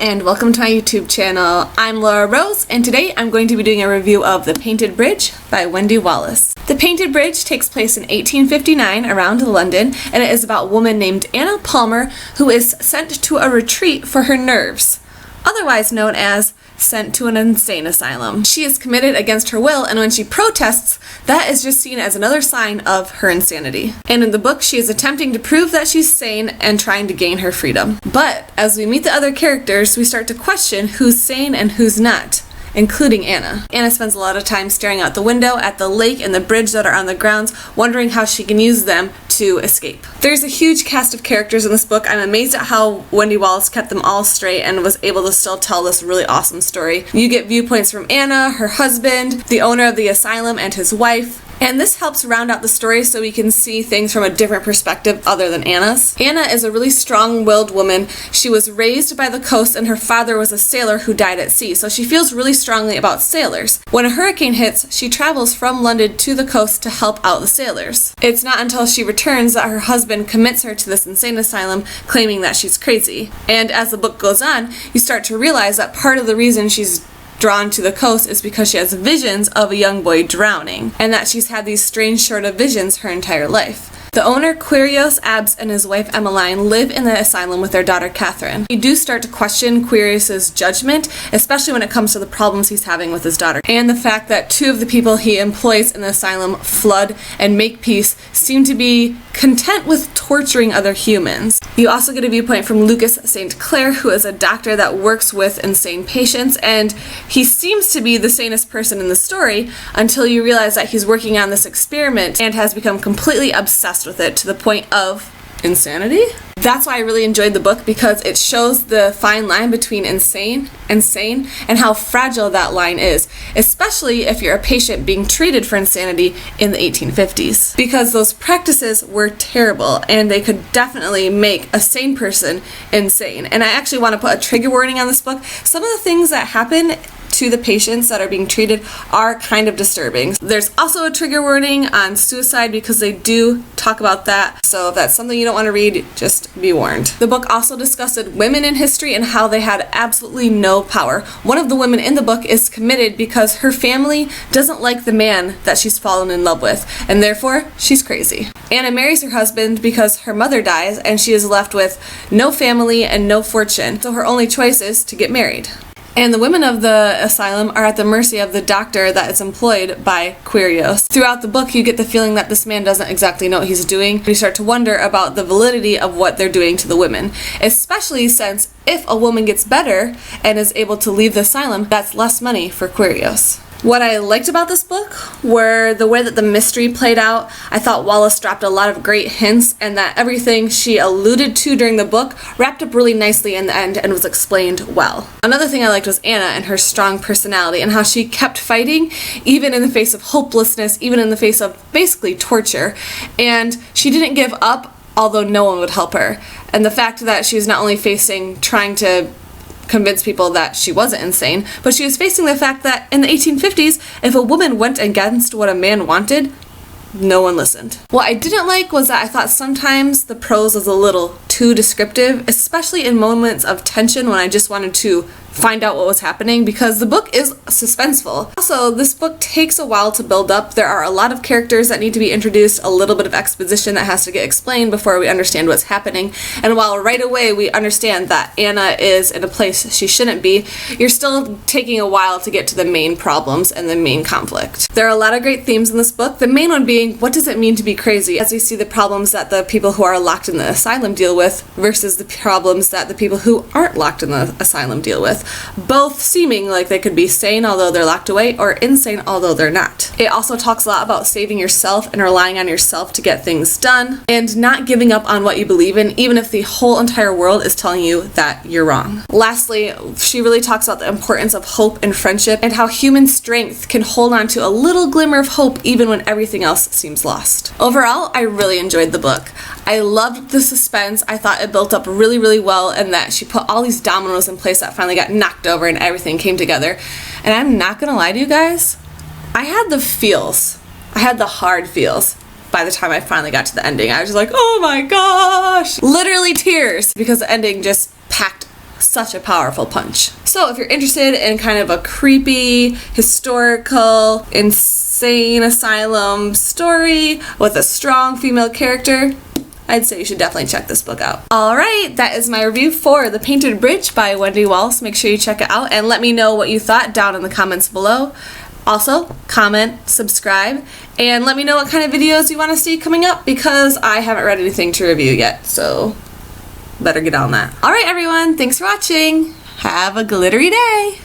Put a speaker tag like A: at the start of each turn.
A: and welcome to my YouTube channel. I'm Laura Rose, and today I'm going to be doing a review of The Painted Bridge by Wendy Wallace. The Painted Bridge takes place in 1859 around London, and it is about a woman named Anna Palmer who is sent to a retreat for her nerves, otherwise known as sent to an insane asylum. She is committed against her will, and when she protests, that is just seen as another sign of her insanity. And in the book, she is attempting to prove that she's sane and trying to gain her freedom. But as we meet the other characters, we start to question who's sane and who's not, including Anna. Anna spends a lot of time staring out the window at the lake and the bridge that are on the grounds, wondering how she can use them to escape. There's a huge cast of characters in this book. I'm amazed at how Wendy Wallace kept them all straight and was able to still tell this really awesome story. You get viewpoints from Anna, her husband, the owner of the asylum, and his wife. And this helps round out the story so we can see things from a different perspective other than Anna's. Anna is a really strong-willed woman. She was raised by the coast, and her father was a sailor who died at sea, so she feels really strongly about sailors. When a hurricane hits, she travels from London to the coast to help out the sailors. It's not until she returns that her husband commits her to this insane asylum, claiming that she's crazy. And as the book goes on, you start to realize that part of the reason she's drawn to the coast is because she has visions of a young boy drowning, and that she's had these strange sort of visions her entire life. The owner, Quirios Abbs, and his wife, Emmeline, live in the asylum with their daughter, Catherine. You do start to question Quirios' judgment, especially when it comes to the problems he's having with his daughter, and the fact that two of the people he employs in the asylum, Flood and Makepeace, seem to be content with torturing other humans. You also get a viewpoint from Lucas St. Clair, who is a doctor that works with insane patients, and he seems to be the sanest person in the story until you realize that he's working on this experiment and has become completely obsessed with it to the point of insanity. That's why I really enjoyed the book, because it shows the fine line between insane and sane and how fragile that line is, especially if you're a patient being treated for insanity in the 1850s, because those practices were terrible and they could definitely make a sane person insane. And I actually want to put a trigger warning on this book. Some of the things that happen to the patients that are being treated are kind of disturbing. There's also a trigger warning on suicide because they do talk about that, so if that's something you don't want to read, just be warned. The book also discussed women in history and how they had absolutely no power. One of the women in the book is committed because her family doesn't like the man that she's fallen in love with, and therefore she's crazy. Anna marries her husband because her mother dies and she is left with no family and no fortune, so her only choice is to get married. And the women of the asylum are at the mercy of the doctor that is employed by Quirios. Throughout the book, you get the feeling that this man doesn't exactly know what he's doing. You start to wonder about the validity of what they're doing to the women, especially since if a woman gets better and is able to leave the asylum, that's less money for Quirios. What I liked about this book were the way that the mystery played out. I thought Wallace dropped a lot of great hints, and that everything she alluded to during the book wrapped up really nicely in the end and was explained well. Another thing I liked was Anna and her strong personality and how she kept fighting even in the face of hopelessness, even in the face of basically torture. And she didn't give up, although no one would help her. And the fact that she was not only trying to convince people that she wasn't insane, but she was facing the fact that in the 1850s, if a woman went against what a man wanted, no one listened. What I didn't like was that I thought sometimes the prose was a little too descriptive, especially in moments of tension when I just wanted to find out what was happening, because the book is suspenseful. Also, this book takes a while to build up. There are a lot of characters that need to be introduced, a little bit of exposition that has to get explained before we understand what's happening. And while right away we understand that Anna is in a place she shouldn't be, you're still taking a while to get to the main problems and the main conflict. There are a lot of great themes in this book, the main one being, what does it mean to be crazy? As we see the problems that the people who are locked in the asylum deal with versus the problems that the people who aren't locked in the asylum deal with, both seeming like they could be sane although they're locked away, or insane although they're not. It also talks a lot about saving yourself and relying on yourself to get things done, and not giving up on what you believe in, even if the whole entire world is telling you that you're wrong. Lastly, she really talks about the importance of hope and friendship, and how human strength can hold on to a little glimmer of hope even when everything else seems lost. Overall, I really enjoyed the book. I loved the suspense. I thought it built up really, really well, and that she put all these dominoes in place that finally got knocked over and everything came together. And I'm not gonna lie to you guys, I had the feels. I had the hard feels by the time I finally got to the ending. I was just like, oh my gosh! Literally tears, because the ending just packed such a powerful punch. So if you're interested in kind of a creepy, historical, insane asylum story with a strong female character, I'd say you should definitely check this book out. Alright, that is my review for The Painted Bridge by Wendy Wallace. Make sure you check it out and let me know what you thought down in the comments below. Also, comment, subscribe, and let me know what kind of videos you want to see coming up because I haven't read anything to review yet, so better get on that. Alright everyone, thanks for watching. Have a glittery day!